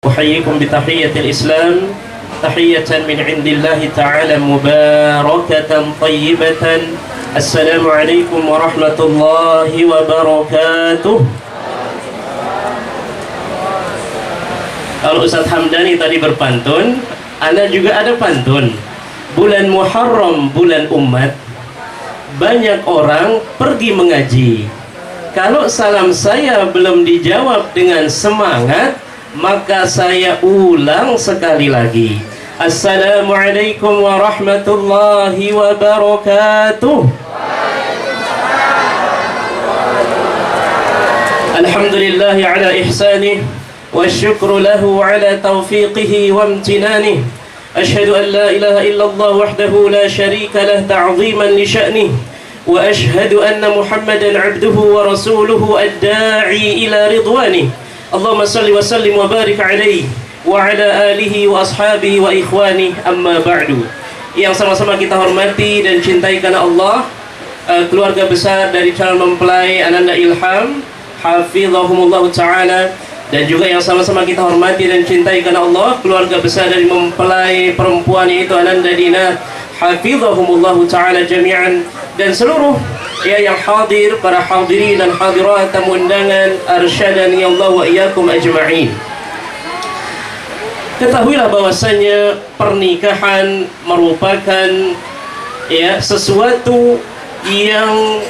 أحييكم بتحية الإسلام تحية من عند الله تعالى مباركة طيبة. السلام عليكم ورحمة الله وبركاته. Kalau Ustadz Hamdani tadi berpantun, Anda juga ada pantun. Bulan Muharram, bulan umat, banyak orang pergi mengaji. Kalau salam saya belum dijawab dengan semangat, maka saya ulang sekali lagi. Assalamualaikum warahmatullahi wabarakatuh. Alhamdulillahi ala ihsanih, wasyukru lahu ala taufiqihi wa amtinanih. Ashhadu an la ilaha illallah wahdahu la syarika lah ta'ziman li sya'nih, wa ashhadu anna Muhammadan abduhu wa rasuluhu ad-da'i ila ridwanih. Allahumma salli wa sallim wa barik alaihi wa ala alihi wa ashabihi wa ikhwani, amma ba'du. Yang sama-sama kita hormati dan cintai karena Allah, keluarga besar dari calon mempelai Ananda Ilham, hafizahumullah ta'ala, dan juga yang sama-sama kita hormati dan cintai karena Allah, keluarga besar dari mempelai perempuan yaitu Ananda Dina, hafizahumullah ta'ala jami'an, dan seluruh yang hadir, para hadirin dan hadirat tamu undangan, arsyadani Allah wa iyyakum ajma'in. Ketahuilah bahwasanya pernikahan merupakan sesuatu yang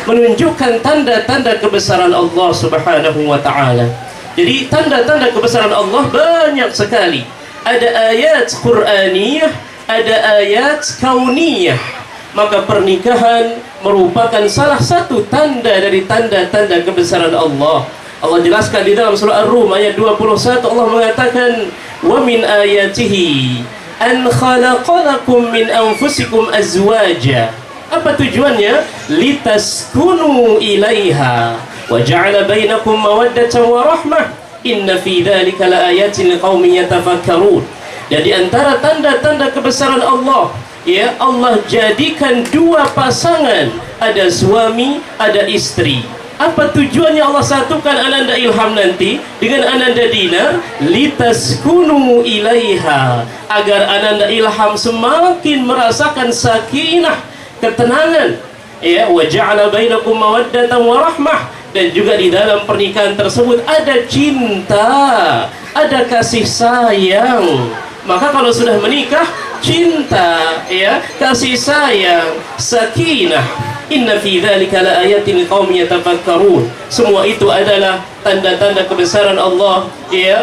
menunjukkan tanda-tanda kebesaran Allah Subhanahu wa ta'ala. Jadi tanda-tanda kebesaran Allah banyak sekali. Ada ayat Qur'aniyah, ada ayat kauniyah. Maka pernikahan merupakan salah satu tanda dari tanda-tanda kebesaran Allah. Allah jelaskan di dalam surah Ar-Rum ayat 21, Allah mengatakan, wa min ayatihi an khalaqalakum min anfusikum azwaja. Apa tujuannya? Litaskunu ilaiha wa ja'ala bainakum mawaddatan wa rahmah. Inna fi dzalika laayatin liqaumin yatafakkarun. Jadi antara tanda-tanda kebesaran Allah, Allah jadikan dua pasangan, ada suami, ada istri. Apa tujuannya Allah satukan Ananda Ilham nanti dengan Ananda Dinar? Litaskunu ilaiha, agar Ananda Ilham semakin merasakan sakinah, ketenangan, wa ja'ala bainakum mawaddatan wa rahmah, dan juga di dalam pernikahan tersebut ada cinta, ada kasih sayang. Maka kalau sudah menikah, cinta, kasih sayang, sakinah. Inna fi dzalika laayatin liqaumin yatafakkarun. Semua itu adalah tanda-tanda kebesaran Allah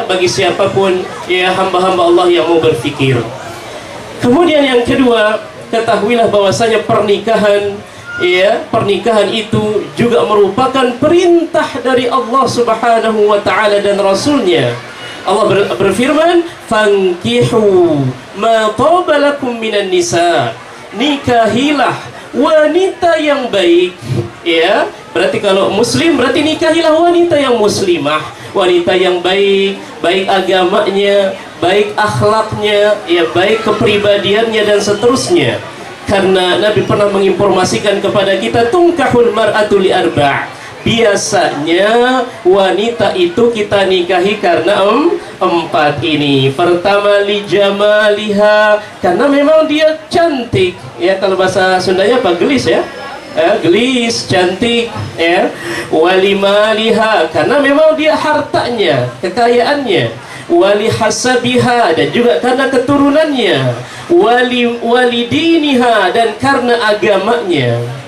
bagi siapapun hamba-hamba Allah yang mau berfikir. Kemudian yang kedua, ketahuilah bahwasanya pernikahan itu juga merupakan perintah dari Allah Subhanahu wa ta'ala dan Rasulnya. Allah berfirman, fankihu ma taba lakum minan nisa, nikahilah wanita yang baik. Berarti kalau muslim, berarti nikahilah wanita yang muslimah, wanita yang baik, baik agamanya, baik akhlaknya, baik kepribadiannya dan seterusnya. Karena Nabi pernah menginformasikan kepada kita, tungkahul mar'atu li arba'. Biasanya wanita itu kita nikahi karena empat ini. Pertama, li jamaliha, karena memang dia cantik. Kalau bahasa Sundanya apa? Gelis gelis, cantik. Wali maliha, karena memang dia hartanya, kekayaannya. Wali hasabiha, dan juga karena keturunannya. Wali diniha, dan karena agamanya.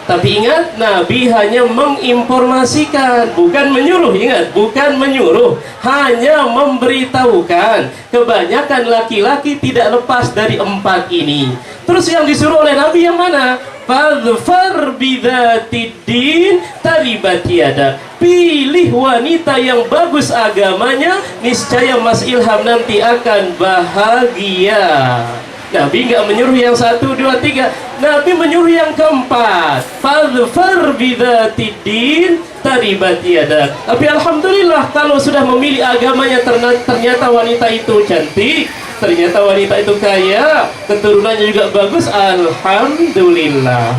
Tapi ingat, Nabi hanya menginformasikan, bukan menyuruh. Ingat, bukan menyuruh, hanya memberitahukan. Kebanyakan laki-laki tidak lepas dari empat ini. Terus yang disuruh oleh Nabi yang mana? Fadfar bidzatid din taribat yada. Pilih wanita yang bagus agamanya, niscaya Mas Ilham nanti akan bahagia. Nabi enggak menyuruh yang 1, 2, 3. Nabi menyuruh yang keempat. Fadfar bidzatid din taribat yadak. Tapi alhamdulillah, kalau sudah memilih agamanya, ternyata wanita itu cantik, ternyata wanita itu kaya, keturunannya juga bagus, alhamdulillah.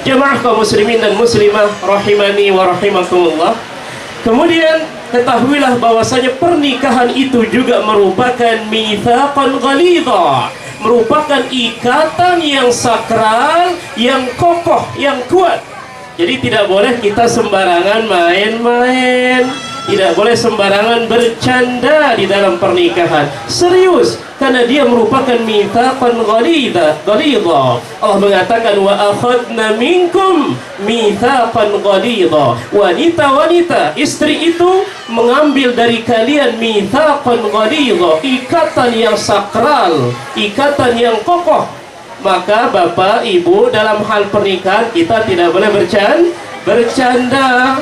Jemaah kaum muslimin dan muslimah rahimani wa rahimakumullah. Kemudian ketahuilah bahwasanya pernikahan itu juga merupakan mitsaqan ghalidha, merupakan ikatan yang sakral, yang kokoh, yang kuat. Jadi tidak boleh kita sembarangan main-main, tidak boleh sembarangan bercanda di dalam pernikahan. Serius, karena dia merupakan mitsaqan ghalidha. Allah mengatakan wa akhadna minkum mitsaqan ghalidha. Wanita-wanita, istri itu mengambil dari kalian mitsaqan ghalidha, ikatan yang sakral, ikatan yang kokoh. Maka bapak ibu, dalam hal pernikahan kita tidak boleh bercanda.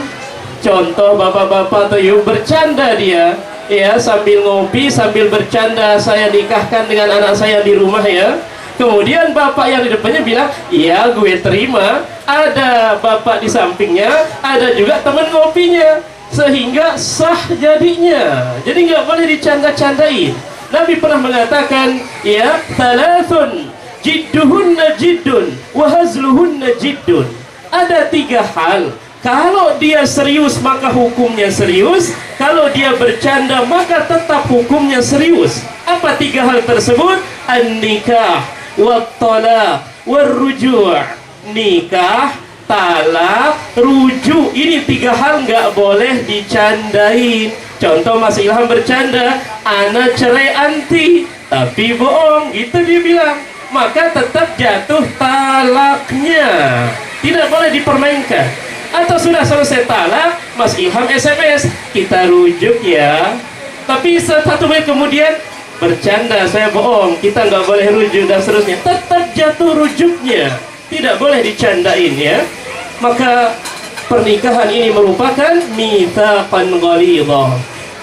Contoh bapak-bapak atau ibu bercanda dia, ya, sambil ngopi sambil bercanda, saya nikahkan dengan anak saya di rumah ya. Kemudian bapak yang di depannya bilang, iya gue terima. Ada bapak di sampingnya, ada juga teman ngopinya, sehingga sah jadinya. Jadi nggak boleh dicanda-candain. Nabi pernah mengatakan, ya, thalathun jidduhunna jiddun wa hazluhunna jiddun. Ada 3 hal, kalau dia serius maka hukumnya serius, kalau dia bercanda maka tetap hukumnya serius. Apa 3 hal tersebut? An-nikah, wat-talaq, war-ruju'. Nikah, talak, rujuk. Ini 3 hal nggak boleh dicandain. Contoh Mas Ilham bercanda, anak cerai anti, tapi bohong, gitu dia bilang. Maka tetap jatuh talaknya, tidak boleh dipermainkan. Atau sudah selesai talak, Mas Ilham SMS, kita rujuk ya, tapi 1 menit kemudian bercanda, saya bohong, kita nggak boleh rujuk dan seterusnya. Tetap jatuh rujuknya, tidak boleh dicandain ya. Maka pernikahan ini merupakan mitsaqan ghalidha.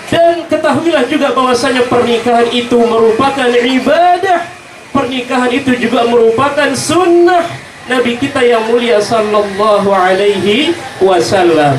Dan ketahuilah juga bahwasanya pernikahan itu merupakan ibadah. Pernikahan itu juga merupakan sunnah Nabi kita yang mulia sallallahu alaihi wasallam.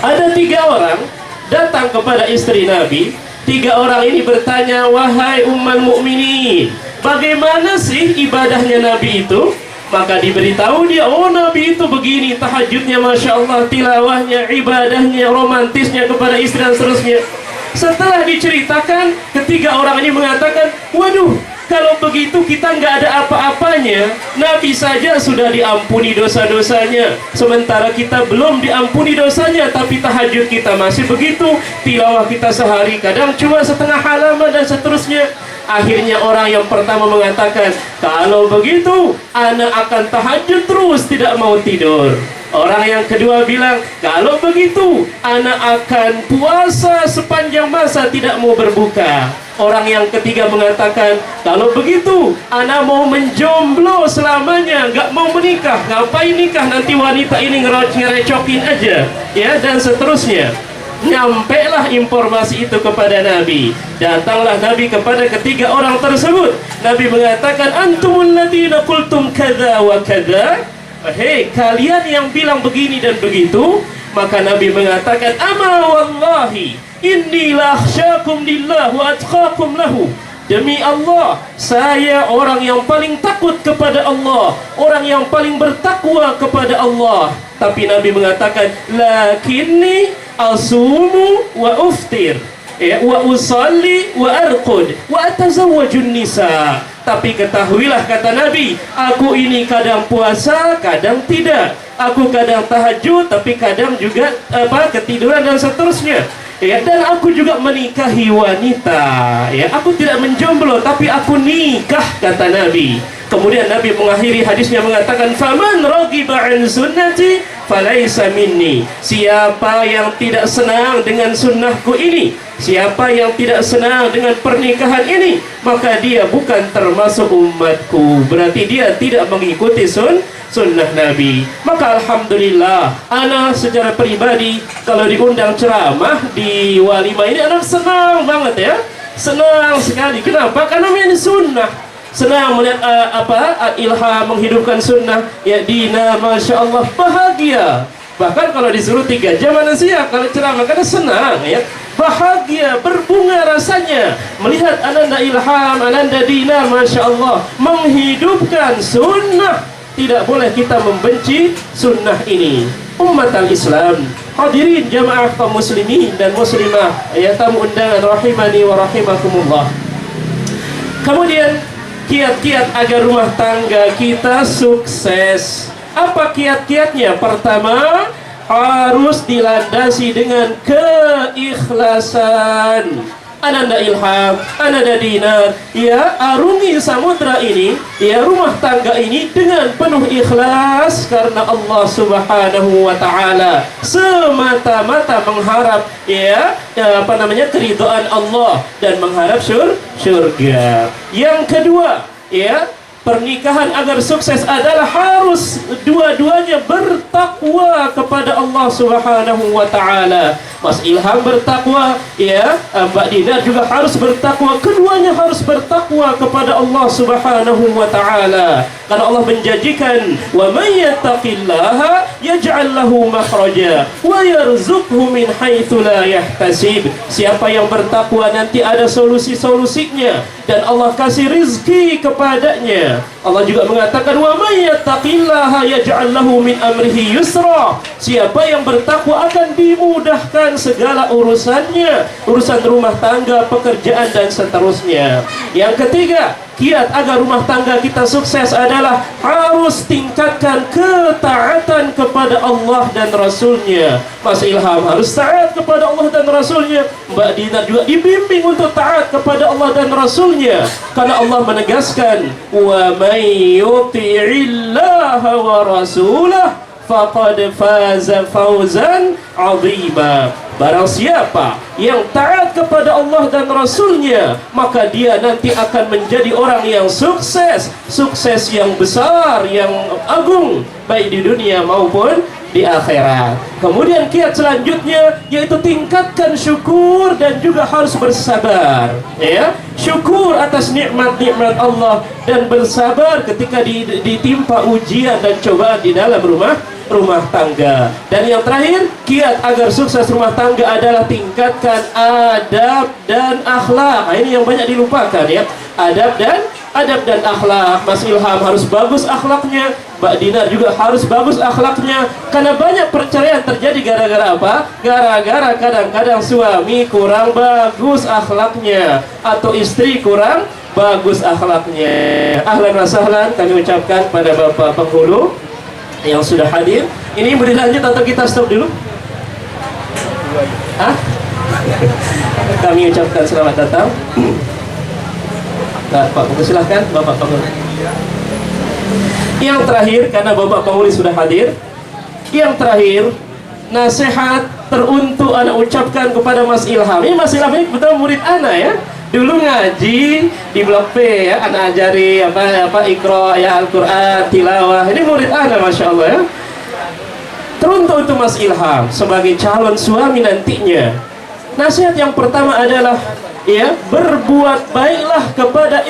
Ada 3 orang datang kepada istri Nabi. 3 orang ini bertanya, wahai ummul mukminin, bagaimana sih ibadahnya Nabi itu? Maka diberitahu dia, oh Nabi itu begini, tahajudnya Masya Allah, tilawahnya, ibadahnya, romantisnya kepada istri dan seterusnya. Setelah diceritakan, 3 orang ini mengatakan, waduh, kalau begitu kita nggak ada apa-apanya. Nabi saja sudah diampuni dosa-dosanya, sementara kita belum diampuni dosanya, tapi tahajud kita masih begitu, tilawah kita sehari kadang cuma setengah halaman dan seterusnya. Akhirnya orang yang pertama mengatakan, kalau begitu anak akan tahajud terus, tidak mau tidur. Orang yang kedua bilang, kalau begitu anak akan puasa sepanjang masa, tidak mau berbuka. Orang yang ketiga mengatakan, kalau begitu anak mau menjomblo selamanya, nggak mau menikah. Ngapain nikah, nanti wanita ini ngerecokin aja ya, dan seterusnya. Nyampailah informasi itu kepada Nabi. Datanglah Nabi kepada 3 orang tersebut. Nabi mengatakan, antumul ladina qultum kadza wa kadza. Hei kalian yang bilang begini dan begitu. Maka Nabi mengatakan, ama wallahi inni lakhsyakum lillah wa atqakum lahu. Demi Allah, saya orang yang paling takut kepada Allah, orang yang paling bertakwa kepada Allah. Tapi Nabi mengatakan, lakinni asumu wa uftir, ya, wa usalli wa arqud wa atazawwajun nisa. Tapi ketahuilah, kata Nabi, aku ini kadang puasa, kadang tidak. Aku kadang tahajud, tapi kadang juga ketiduran dan seterusnya. Ya, dan aku juga menikahi wanita. Ya, aku tidak menjomblo, tapi aku nikah, kata Nabi. Kemudian Nabi mengakhiri hadisnya mengatakan, faman raghiba an sunnati falaisa minni. Siapa yang tidak senang dengan sunnahku ini, siapa yang tidak senang dengan pernikahan ini, maka dia bukan termasuk umatku. Berarti dia tidak mengikuti sunnah Nabi. Maka alhamdulillah, ana secara pribadi kalau diundang ceramah di walimah ini, ana senang banget ya, senang sekali. Kenapa? Karena ini sunnah. Senang melihat Ilham menghidupkan sunnah. Ya Dina, Masya Allah, bahagia. Bahkan kalau disuruh 3 jam mana siap kalau ceramah, karena senang ya, bahagia, berbunga rasanya melihat Ananda Ilham, Ananda Dina, Masya Allah, menghidupkan sunnah. Tidak boleh kita membenci sunnah ini. Umat al-Islam, Hadirin jamaah kaum muslimin dan muslimah, ya tamu undangan rahimani wa rahimakumullah. Kemudian kiat-kiat agar rumah tangga kita sukses. Apa kiat-kiatnya? Pertama, harus dilandasi dengan keikhlasan. Ananda Ilham, Ananda Dinar, ya arungi samudra ini, ya rumah tangga ini dengan penuh ikhlas karena Allah Subhanahu wa taala, semata-mata mengharap keridhaan Allah dan mengharap surga. Yang kedua, ya pernikahan agar sukses adalah harus dua-duanya bertakwa kepada Allah Subhanahu wa taala. Mas Ilham bertakwa, ya Mbak Dinar juga harus bertakwa. Keduanya harus bertakwa kepada Allah Subhanahu wa taala. Karena Allah menjanjikan, "Wa may yattaqillaha yaj'al lahu makhraja wa yarzuqhu min haitsu la yahtasib." Siapa yang bertakwa nanti ada solusi-solusinya dan Allah kasih rizki kepadanya. Allah juga mengatakan, "Wa may yattaqillaha yaj'al lahu min amrihi yusra." Siapa yang bertakwa akan dimudahkan segala urusannya, urusan rumah tangga, pekerjaan dan seterusnya. Yang ketiga, kiat agar rumah tangga kita sukses adalah harus tingkatkan ketaatan kepada Allah dan Rasulnya. Mas Ilham harus taat kepada Allah dan Rasulnya. Mbak Dinar juga dibimbing untuk taat kepada Allah dan Rasulnya. Karena Allah menegaskan, "Wa may yuti'illaha wa rasulah faqad faza fawzan 'azima." Barang siapa yang taat kepada Allah dan Rasulnya, maka dia nanti akan menjadi orang yang sukses, sukses yang besar, yang agung, baik di dunia maupun di akhirat. Kemudian kiat selanjutnya yaitu tingkatkan syukur dan juga harus bersabar, ya. Syukur atas nikmat-nikmat Allah dan bersabar ketika ditimpa ujian dan cobaan di dalam rumah tangga. Dan yang terakhir, kiat agar sukses rumah tangga adalah tingkatkan adab dan akhlak. Nah, ini yang banyak dilupakan, ya. Adab dan akhlak. Mas Ilham harus bagus akhlaknya, Mbak Dinar juga harus bagus akhlaknya. Karena banyak perceraian terjadi gara-gara apa? Gara-gara kadang-kadang suami kurang bagus akhlaknya atau istri kurang bagus akhlaknya. Ahlan wa sahlan kami ucapkan pada Bapak penghulu yang sudah hadir. Ini boleh lanjut atau kita stop dulu? Kami ucapkan selamat datang. Pak Penghulu, silahkan Bapak Penghulu. Yang terakhir, karena Bapak Penghulu sudah hadir, yang terakhir, nasihat teruntuk anak ucapkan kepada Mas Ilham. Ini Mas Ilham ini betul murid anak, ya. Dulu ngaji di Blok P, ya, anak ajari Iqra, ya Al-Quran, tilawah. Ini murid anak, Masya Allah, ya. Teruntuk untuk Mas Ilham sebagai calon suami nantinya. Nasihat yang pertama adalah, ya, berbuat baiklah kepada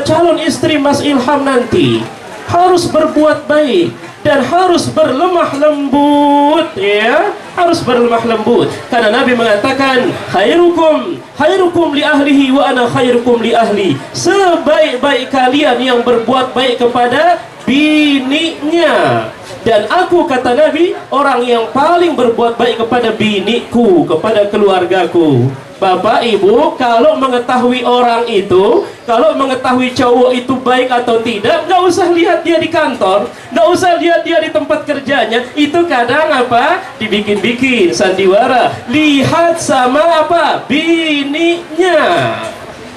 calon istri Mas Ilham nanti. Harus berbuat baik dan harus berlemah lembut, ya, harus berlemah lembut. Karena Nabi mengatakan, khairukum li ahlihi wa ana khairukum li ahli. Sebaik-baik kalian yang berbuat baik kepada bininya, dan aku, kata Nabi, orang yang paling berbuat baik kepada biniku, kepada keluargaku. Bapak Ibu, kalau mengetahui orang itu, kalau mengetahui cowok itu baik atau tidak, nggak usah lihat dia di kantor, nggak usah lihat dia di tempat kerjanya. Itu kadang apa? Dibikin-bikin sandiwara. Lihat sama apa? Bininya.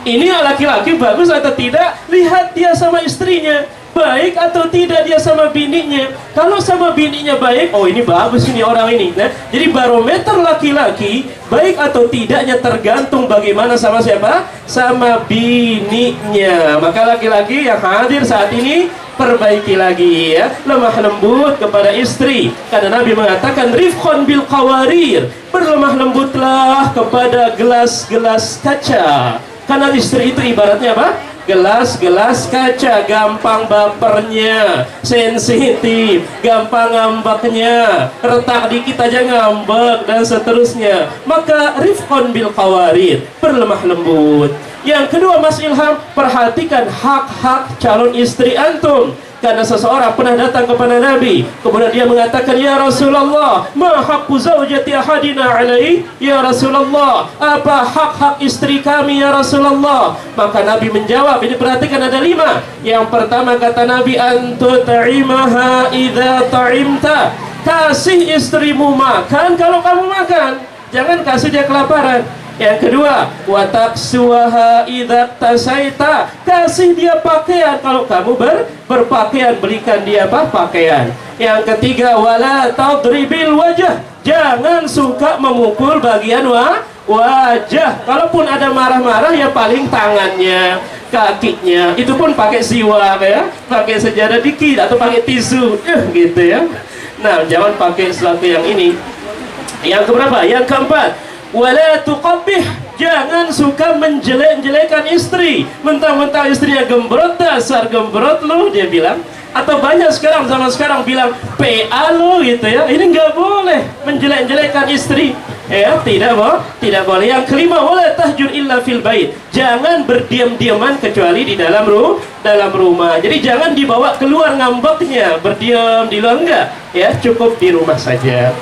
Ini laki-laki bagus atau tidak? Lihat dia sama istrinya. Baik atau tidak dia sama bininya. Kalau sama bininya baik, oh ini bagus ini orang ini. Nah, jadi barometer laki-laki baik atau tidaknya tergantung bagaimana sama siapa? Sama bininya. Maka laki-laki yang hadir saat ini, perbaiki lagi, ya, lemah lembut kepada istri. Karena Nabi mengatakan rifqan bil qawarir, berlemah lembutlah kepada gelas-gelas kaca. Karena istri itu ibaratnya apa? Gelas-gelas kaca, gampang bapernya, sensitif, gampang ngambeknya, retak dikit aja ngambek dan seterusnya. Maka rifqan bil qawarir, berlemah lembut. Yang kedua, Mas Ilham, perhatikan hak-hak calon istri antum. Karena seseorang pernah datang kepada Nabi, kemudian dia mengatakan, "Ya Rasulullah, ma haqqu zaujati ahadina alaihi?" Ya Rasulullah, apa hak-hak istri kami ya Rasulullah? Maka Nabi menjawab, ini perhatikan ada 5. Yang pertama kata Nabi, "Antu ta'imaha idza ta'imta." Kasih istrimu makan kalau kamu makan, jangan kasih dia kelaparan. Yang kedua, wa taksuha idza tasaita. Kasih dia pakaian kalau kamu berpakaian, belikan dia pakaian. Yang ketiga, wala tadribil wajah. Jangan suka memukul bagian wajah. Kalaupun ada marah-marah ya paling tangannya, kakinya. Itu pun pakai siwak ya, pakai sejadah dikit atau pakai tisu gitu ya. Nah, jangan pakai sesuatu yang ini. Yang keberapa? Yang keempat, wala tuqabbih. Jangan suka menjelek-jelekan istri. Mentang-mentang istrinya gembrot, dasar gembrot lu, dia bilang. Atau banyak sekarang, zaman sekarang bilang PA lu gitu ya. Ini nggak boleh menjelek-jelekan istri. Ya, tidak boleh. Yang kelima, wala tahjur illa fil bait. Jangan berdiam-diaman kecuali di dalam rumah. Jadi jangan dibawa keluar ngambeknya, berdiam di luar, enggak. Ya, cukup di rumah saja.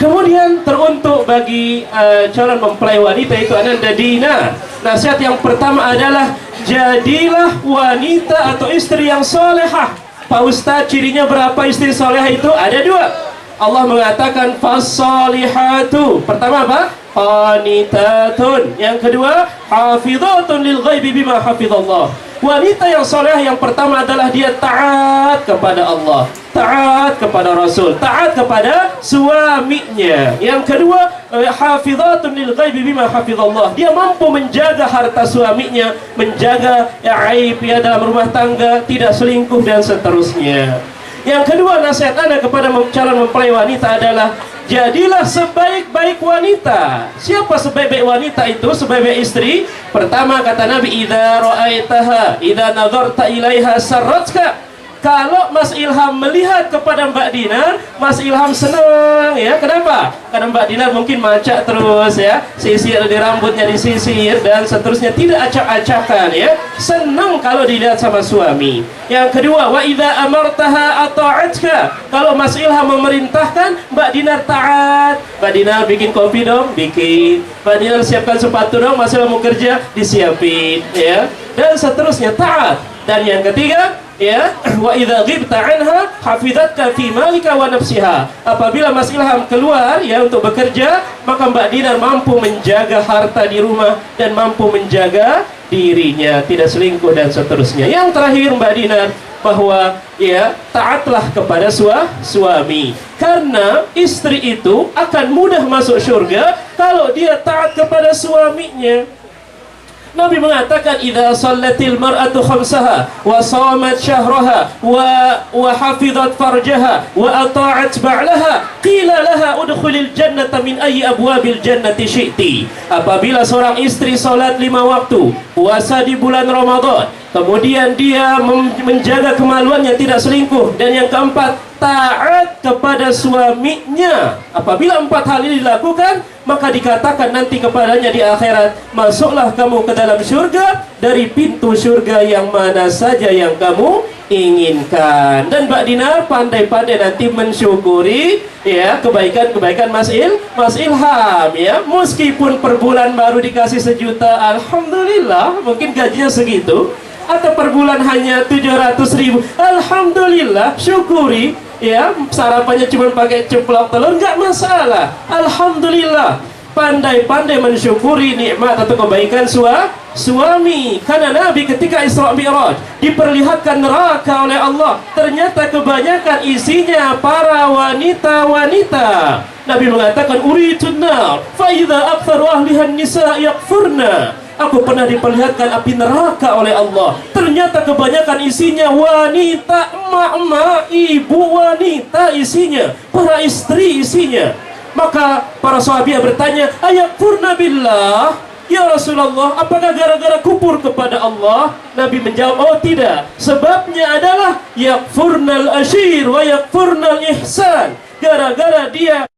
Kemudian teruntuk bagi calon mempelai wanita itu Ananda Dina. Nasihat yang pertama adalah jadilah wanita atau istri yang solehah. Pak Ustadz, cirinya berapa istri solehah itu? Ada 2. Allah mengatakan fasolihatu. Pertama apa? Qanitatun. Yang kedua, hafizatun lil ghaibi bima hafizallah. Wanita yang solehah yang pertama adalah dia taat kepada Allah, taat kepada Rasul, taat kepada suaminya. Yang kedua, hafizatun lil ghaibi bima hafizallah. Dia mampu menjaga harta suaminya, menjaga aib ya dalam rumah tangga, tidak selingkuh dan seterusnya. Yang kedua, nasihat Anda kepada calon mempelai wanita adalah jadilah sebaik-baik wanita. Siapa sebaik-baik wanita itu? Sebaik-baik istri. Pertama kata Nabi, idza ra'aitaha idza nadharta ilaiha sarratka. Kalau Mas Ilham melihat kepada Mbak Dinar, Mas Ilham senang ya. Kenapa? Karena Mbak Dinar mungkin macak terus ya, sisir di rambutnya, disisir dan seterusnya, tidak acak-acakan ya. Senang kalau dilihat sama suami. Yang kedua, wa idza amartaha ata'atka. Kalau Mas Ilham memerintahkan, Mbak Dinar taat. Mbak Dinar bikin kopi dong, bikin. Mbak Dinar siapkan sepatu dong, Mas Ilham mau kerja, disiapin ya. Dan seterusnya, taat. Dan yang ketiga, ya, wa idza ghibta anha hafizatka fi malika wa nafsiha. Apabila Mas Ilham keluar ya untuk bekerja, maka Mbak Dinar mampu menjaga harta di rumah dan mampu menjaga dirinya, tidak selingkuh dan seterusnya. Yang terakhir Mbak Dinar, bahwa ya taatlah kepada suami, karena istri itu akan mudah masuk surga kalau dia taat kepada suaminya. Nabi mengatakan, idza shallatil mar'atu khamsaha wa shamat syahraha wa hafizat farjaha wa ata'at ba'laha qila laha udkhulil jannata min ayyi abwabil jannati syi'ti. Apabila seorang istri salat 5 waktu, puasa di bulan Ramadan, kemudian dia menjaga kemaluannya, tidak selingkuh, dan yang keempat, taat kepada suaminya. Apabila 4 hal ini dilakukan, maka dikatakan nanti kepadanya di akhirat, masuklah kamu ke dalam surga dari pintu surga yang mana saja yang kamu inginkan. Dan Mbak Dinar pandai-pandai nanti mensyukuri ya kebaikan-kebaikan Mas Ilham ya. Meskipun per bulan baru dikasih 1 juta, alhamdulillah, mungkin gajinya segitu, atau per bulan hanya 700.000, alhamdulillah, syukuri ya. Sarapannya cuma pakai ceplok telur, nggak masalah, alhamdulillah. Pandai-pandai mensyukuri nikmat atau kebaikan suami. Karena Nabi ketika Isra Mi'raj diperlihatkan neraka oleh Allah, ternyata kebanyakan isinya para wanita-wanita. Nabi mengatakan, uritun nar fa idza aktsaru ahliha an-nisa yakfurna. Aku pernah diperlihatkan api neraka oleh Allah, ternyata kebanyakan isinya wanita, emak-emak, ibu wanita isinya, para istri isinya. Maka para sahabat bertanya, ayakfurna billah, ya Rasulullah, apakah gara-gara kufur kepada Allah? Nabi menjawab, oh tidak, sebabnya adalah yakfurnal ashir wa yakfurnal ihsan. Gara-gara dia